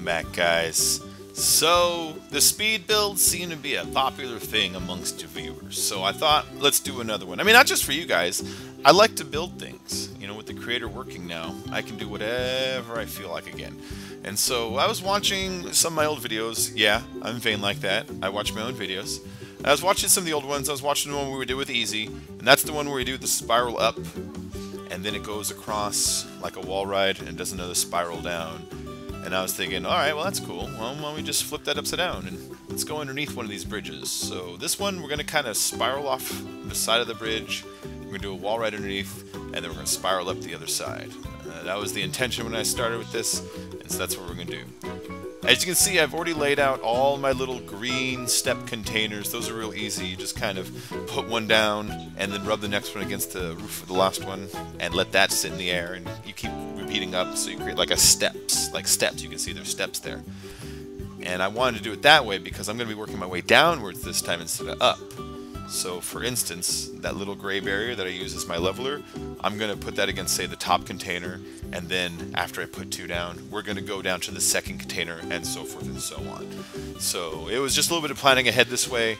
back, guys. So, the speed builds seem to be a popular thing amongst your viewers, so I thought, let's do another one. I mean, not just for you guys. I like to build things. You know, with the creator working now, I can do whatever I feel like again. And so, I was watching some of my old videos. Yeah, I'm vain like that. I watch my own videos. I was watching some of the old ones. I was watching the one where we did with Easy, and that's the one where we do the spiral up, and then it goes across like a wall ride and does another spiral down. And I was thinking, alright, well that's cool. Well, why don't we just flip that upside down and let's go underneath one of these bridges. So this one, we're going to kind of spiral off the side of the bridge. We're going to do a wall ride underneath, and then we're going to spiral up the other side. That was the intention when I started with this, and so that's what we're going to do. As you can see, I've already laid out all my little green step containers. Those are real easy. You just kind of put one down and then rub the next one against the roof of the last one and let that sit in the air, and you keep repeating up so you create like steps. You can see there's steps there. And I wanted to do it that way because I'm going to be working my way downwards this time instead of up. So for instance, that little gray barrier that I use as my leveler, I'm going to put that against, say, the top container, and then after I put two down, we're going to go down to the second container, and so forth and so on. So it was just a little bit of planning ahead this way.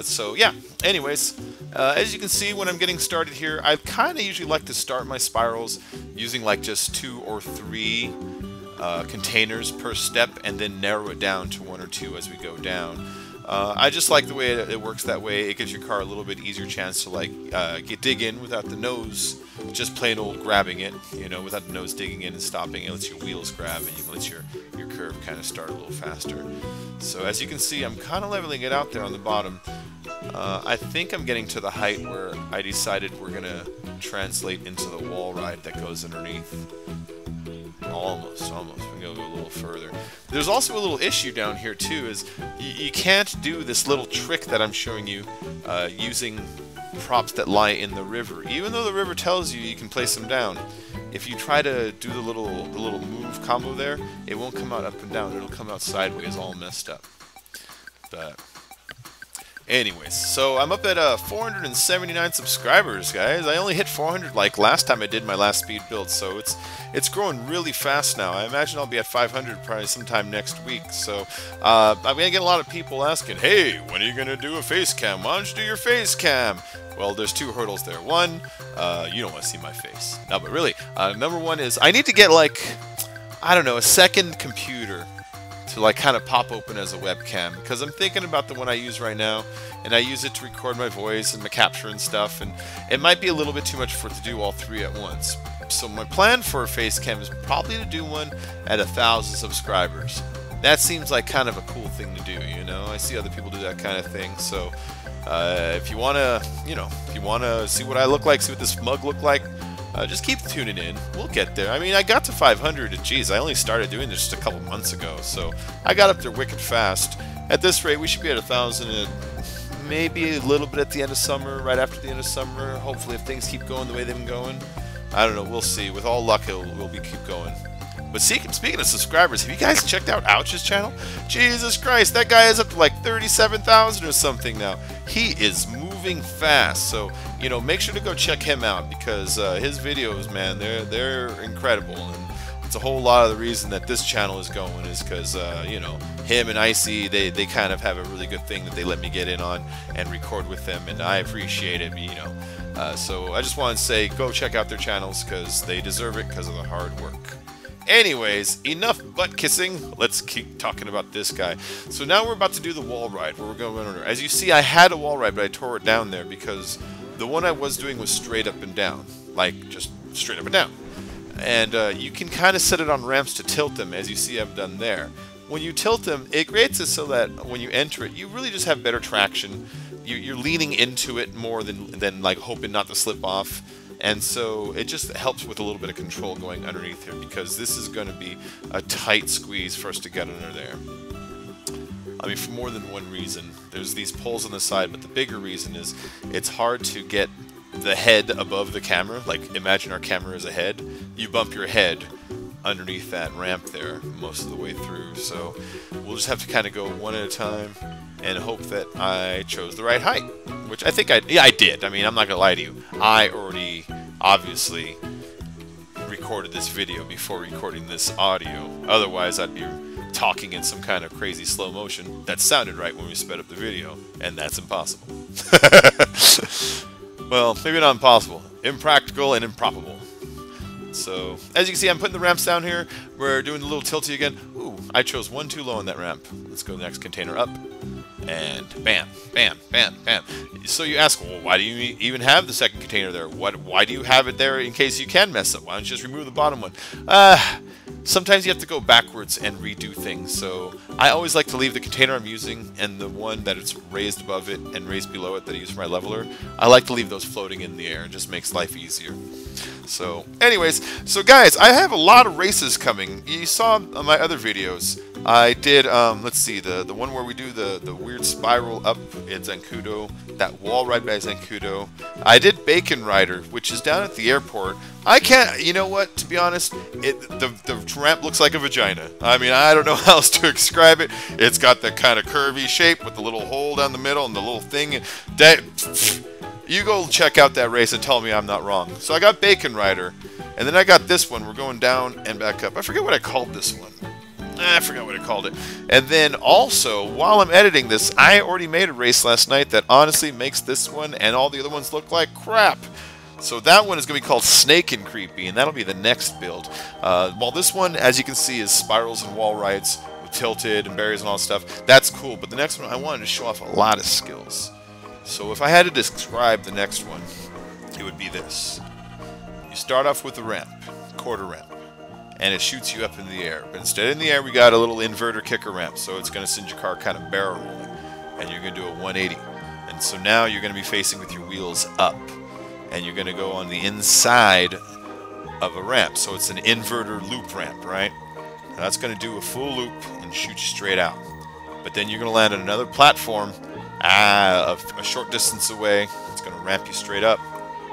So yeah, anyways, as you can see when I'm getting started here, I kind of usually like to start my spirals using like just 2 or 3 containers per step, and then narrow it down to 1 or 2 as we go down. I just like the way it works that way. It gives your car a little bit easier chance to like dig in without the nose just plain old grabbing it, you know, without the nose digging in and stopping. It lets your wheels grab, and you let your curve kind of start a little faster. So as you can see, I'm kind of leveling it out there on the bottom. I think I'm getting to the height where I decided we're going to translate into the wall ride that goes underneath. Almost. We're going to go a little further. There's also a little issue down here too, is you can't do this little trick that I'm showing you using props that lie in the river. Even though the river tells you can place them down, if you try to do the little move combo there, it won't come out up and down. It'll come out sideways, all messed up. But anyways, so I'm up at 479 subscribers, guys. I only hit 400 like last time I did my last speed build, so it's growing really fast now. I imagine I'll be at 500 probably sometime next week. So I'm gonna get a lot of people asking, "Hey, when are you gonna do a face cam? Why don't you do your face cam?" Well, there's 2 hurdles there. One, you don't want to see my face. No, but really, number one is I need to get like, I don't know, a second computer to like kind of pop open as a webcam, because I'm thinking about the one I use right now, and I use it to record my voice and my capture and stuff, and it might be a little bit too much for it to do all 3 at once. So my plan for a face cam is probably to do one at 1,000 subscribers. That seems like kind of a cool thing to do, you know. I see other people do that kind of thing. So if you wanna, you know, if you wanna see what I look like, see what this mug look like, just keep tuning in. We'll get there. I mean, I got to 500, and geez, I only started doing this just a couple months ago, so I got up there wicked fast. At this rate, we should be at 1,000 and maybe a little bit at the end of summer, right after the end of summer. Hopefully, if things keep going the way they've been going. I don't know, we'll see. With all luck, we'll keep going. But speaking of subscribers, have you guys checked out Ouch's channel? Jesus Christ, that guy is up to like 37,000 or something now. He is moving fast, so you know, make sure to go check him out, because his videos, man, they're incredible, and it's a whole lot of the reason that this channel is going is because you know, him and Icy, they kind of have a really good thing that they let me get in on and record with them, and I appreciate it, you know. So I just want to say, go check out their channels because they deserve it because of the hard work. Anyways, enough butt kissing. Let's keep talking about this guy. So now we're about to do the wall ride where we're going under. As you see, I had a wall ride, but I tore it down there because the one I was doing was straight up and down, like just straight up and down. And you can kind of set it on ramps to tilt them, as you see I've done there. When you tilt them, it creates it so that when you enter it, you really just have better traction. You're leaning into it more than like hoping not to slip off. And so it just helps with a little bit of control going underneath here, because this is going to be a tight squeeze for us to get under there. I mean, for more than one reason. There's these poles on the side, but the bigger reason is it's hard to get the head above the camera. Like, imagine our camera is a head. You bump your head underneath that ramp there most of the way through. So we'll just have to kind of go one at a time and hope that I chose the right height, which I think I did. I mean, I'm not gonna lie to you. I already obviously recorded this video before recording this audio. Otherwise, I'd be talking in some kind of crazy slow motion that sounded right when we sped up the video, and that's impossible. Well, maybe not impossible, impractical and improbable. So, as you can see, I'm putting the ramps down here. We're doing the little tilty again. Ooh, I chose one too low on that ramp. Let's go to the next container up. And bam, bam, bam, bam. So you ask, well, why do you even have the second container there? Why do you have it there in case you can mess up? Why don't you just remove the bottom one? Sometimes you have to go backwards and redo things. So I always like to leave the container I'm using and the one that it's raised above it and raised below it that I use for my leveler. I like to leave those floating in the air. It just makes life easier. So anyways, so guys, I have a lot of races coming. You saw on my other videos, I did, let's see, the one where we do the weird spiral up in Zancudo, that wall ride by Zancudo. I did Bacon Rider, which is down at the airport. I can't, you know what, to be honest, the ramp looks like a vagina. I mean, I don't know how else to describe it. It's got that kind of curvy shape with the little hole down the middle and the little thing. You go check out that race and tell me I'm not wrong. So I got Bacon Rider, and then I got this one. We're going down and back up. I forget what I called this one. I forgot what I called it. And then also, while I'm editing this, I already made a race last night that honestly makes this one and all the other ones look like crap. So that one is going to be called Snake and Creepy, and that'll be the next build. While this one, as you can see, is spirals and wall rides with tilted and barriers and all that stuff. That's cool, but the next one, I wanted to show off a lot of skills. So if I had to describe the next one, it would be this. You start off with a ramp, quarter ramp, and it shoots you up in the air. But instead in the air, we got a little inverter kicker ramp, so it's going to send your car kind of barrel rolling, and you're going to do a 180. And so now you're going to be facing with your wheels up, and you're going to go on the inside of a ramp. So it's an inverter loop ramp, right? And that's going to do a full loop and shoot you straight out. But then you're going to land on another platform a short distance away. It's going to ramp you straight up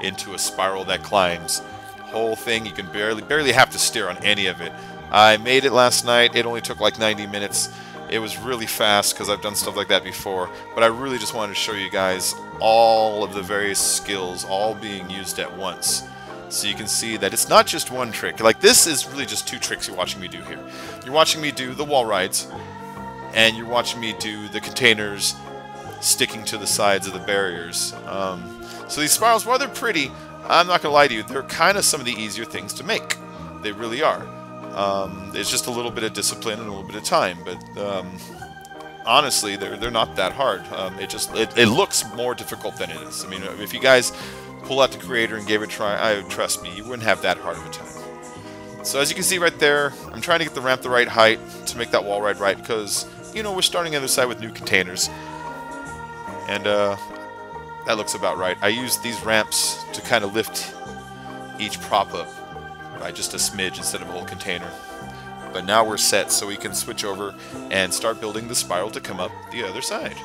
into a spiral that climbs. Whole thing, you can barely have to steer on any of it. I made it last night. It only took like 90 minutes. It was really fast because I've done stuff like that before, but I really just wanted to show you guys all of the various skills all being used at once, so you can see that it's not just one trick. Like, this is really just two tricks you're watching me do here. You're watching me do the wall rides, and you're watching me do the containers sticking to the sides of the barriers. So these spirals, while they're pretty, I'm not going to lie to you, they're kind of some of the easier things to make. They really are. It's just a little bit of discipline and a little bit of time, but honestly, they're not that hard. It looks more difficult than it is. I mean, if you guys pull out the creator and gave it a try, trust me, you wouldn't have that hard of a time. So as you can see right there, I'm trying to get the ramp the right height to make that wall ride right, because, you know, we're starting on the other side with new containers. And that looks about right. I used these ramps to kind of lift each prop up by just a smidge instead of a whole container. But now we're set, so we can switch over and start building the spiral to come up the other side.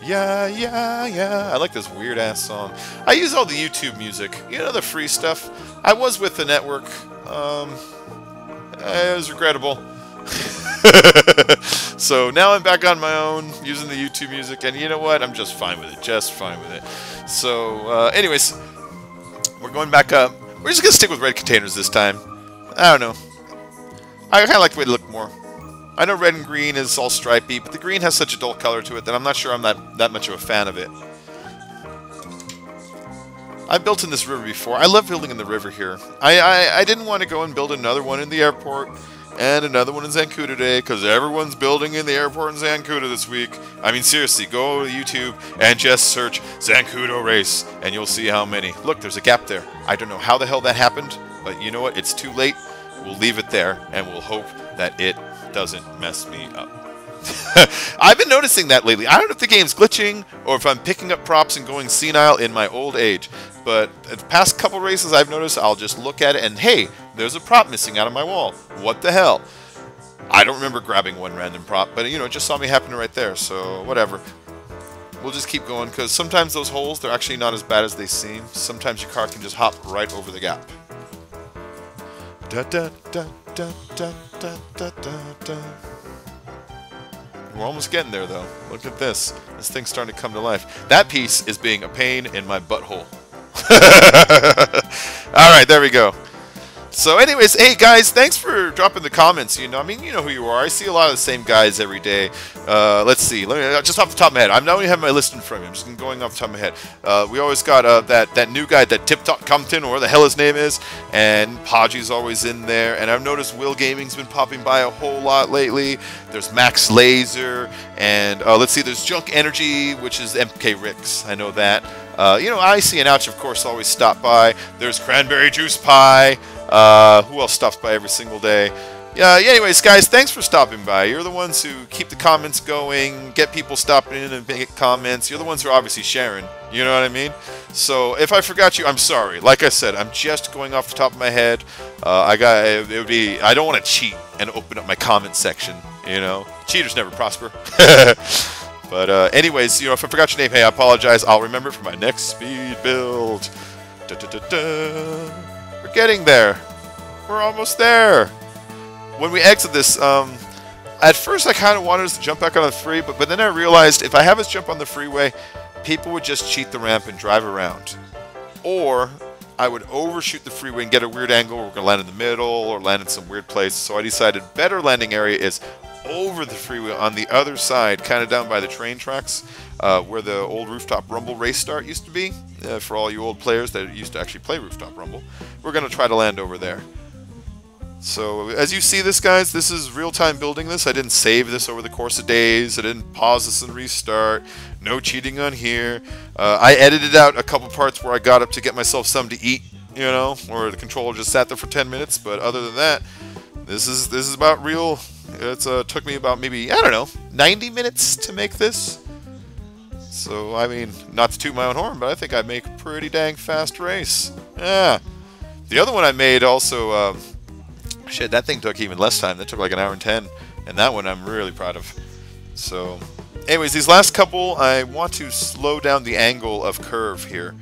Yeah, yeah, yeah. I like this weird-ass song. I use all the YouTube music. You know, the free stuff. I was with the network. It was regrettable. So now I'm back on my own using the YouTube music, and you know what? I'm just fine with it. Just fine with it. So, anyways, we're going back up. We're just going to stick with red containers this time. I don't know. I kind of like the way they look more. I know red and green is all stripey, but the green has such a dull color to it that I'm not sure I'm that much of a fan of it. I've built in this river before. I love building in the river here. I didn't want to go and build another one in the airport and another one in Zancudo today, because everyone's building in the airport in Zancudo this week. I mean, seriously, go to YouTube and just search Zancudo race, and you'll see how many. Look, there's a gap there. I don't know how the hell that happened, but you know what? It's too late. We'll leave it there, and we'll hope that it doesn't mess me up. I've been noticing that lately. I don't know if the game's glitching or if I'm picking up props and going senile in my old age, but the past couple races I've noticed I'll just look at it and, hey, there's a prop missing out of my wall. What the hell? I don't remember grabbing one random prop, but, you know, it just saw me happening right there, so whatever. We'll just keep going, because sometimes those holes, they're actually not as bad as they seem. Sometimes your car can just hop right over the gap. Da da da da da da da da da. We're almost getting there, though. Look at this. This thing's starting to come to life. That piece is being a pain in my butthole. Alright, there we go. So anyways, hey guys, thanks for dropping the comments. I mean, you know who you are. I see a lot of the same guys every day. Let's see. Let me just off the top of my head. I'm not even having my list in front of me. I'm just going off the top of my head. We always got that new guy, that Tip Top Compton, or where the hell his name is, and Podgy's always in there. And I've noticed Will Gaming's been popping by a whole lot lately. There's Max Laser, and let's see. There's Junk Energy, which is MK Ricks. I know that. Icy and Ouch, of course, always stop by. There's Cranberry Juice Pie. Who else stops by every single day? Yeah. Anyways, guys, thanks for stopping by. You're the ones who keep the comments going, get people stopping in and make comments. You're the ones who are obviously sharing. You know what I mean? So if I forgot you, I'm sorry. Like I said, I'm just going off the top of my head. I don't want to cheat and open up my comment section. Cheaters never prosper. But anyways, if I forgot your name, hey, I apologize. I'll remember it for my next speed build. We're getting there. We're almost there. When we exit this, at first I kind of wanted us to jump back on the free, but then I realized if I have us jump on the freeway, people would just cheat the ramp and drive around. Or I would overshoot the freeway and get a weird angle. We're going to land in the middle or land in some weird place. So I decided better landing area is over the freeway on the other side, kind of down by the train tracks, where the old Rooftop Rumble race start used to be. For all you old players that used to actually play Rooftop Rumble, we're going to try to land over there. So as you see this, guys, this is real-time building this. I didn't save this over the course of days. I didn't pause this and restart. No cheating on here. I edited out a couple parts where I got up to get myself something to eat, or the controller just sat there for 10 minutes. But other than that, this is about real. It took me about maybe, I don't know, 90 minutes to make this. So, I mean, not to toot my own horn, but I think I make a pretty dang fast race. Yeah. The other one I made also, shit, that thing took even less time. That took like an hour and 10. And that one I'm really proud of. So, anyways, these last couple, I want to slow down the angle of curve here.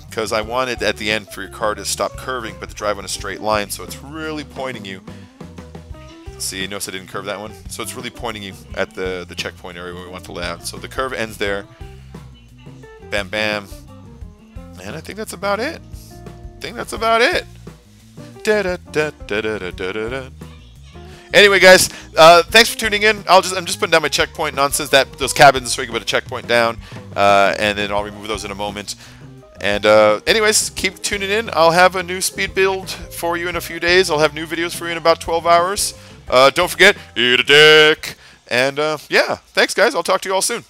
Because I wanted at the end for your car to stop curving, but to drive on a straight line. So it's really pointing you. See, notice I didn't curve that one. So it's really pointing you at the checkpoint area where we want to land. So the curve ends there. Bam, bam. And I think that's about it. Anyway, guys, thanks for tuning in. I'm just putting down my checkpoint nonsense. Those cabins, so you can put a checkpoint down, and then I'll remove those in a moment. And anyways, keep tuning in. I'll have a new speed build for you in a few days. I'll have new videos for you in about 12 hours. Don't forget, eat a dick. And yeah, thanks, guys. I'll talk to you all soon.